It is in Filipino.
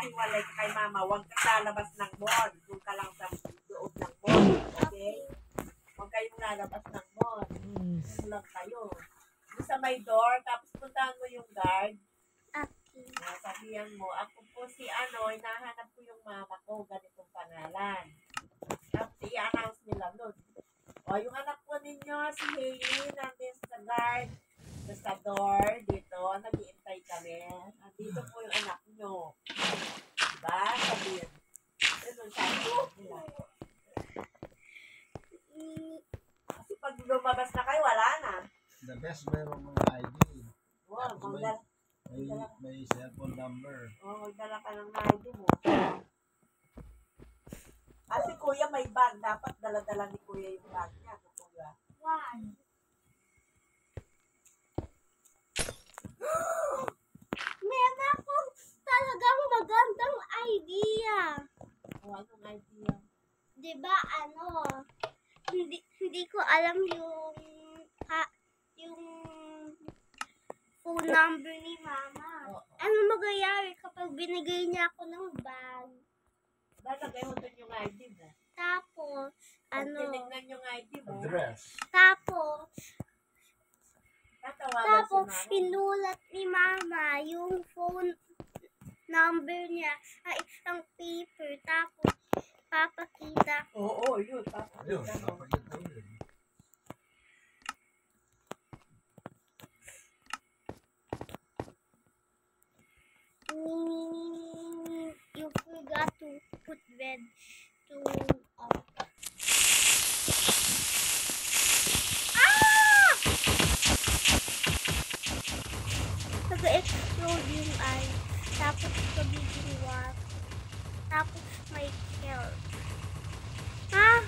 magkahiwalay ka kay mama, huwag kang lalabas ng mall. Doon ka lang sa loob ng mall. Okay? Huwag kayong lalabas ng mall. Doon lang kayo. Doon sa may door, tapos puntahan mo yung guard. Okay. Sabihan mo, ako po si ano, hinahanap ko yung mama ko, ganitong pangalan. Tapos i-announce nila nun. O, yung anak po ninyo, si Hailey, nandun sa guard, sa door, dito, nag-iintay kami. Dito po yung anak nyo. Diba? Sabihin. Ano sabi nila? Kasi pag lumabas na kayo, wala na. The best, meron mga ID. Wow, Tapos may cellphone number. Magdala ka ng ID mo. Si kuya may bag. Dapat dala-dala ni kuya yung bag niya. Kuya. One. Meron akong talagang magandang idea. Anong idea? Diba, hindi ko alam yung phone number ni mama. Ano magyayari kapag binigay niya ako ng bag? Lalagay mo dun yung ID mo. Tapos, Tinignan yung ID mo. Address. Tapos, Tatawagan si mama. pinulat ni mama yung phone number niya sa isang paper. Tapos, papakita. Oo, yun. Ayun, Papakita mo. napakita yun. You forgot to put red to nag-explode yung eye. Tapos kabiging what? Tapos may shell. Ha?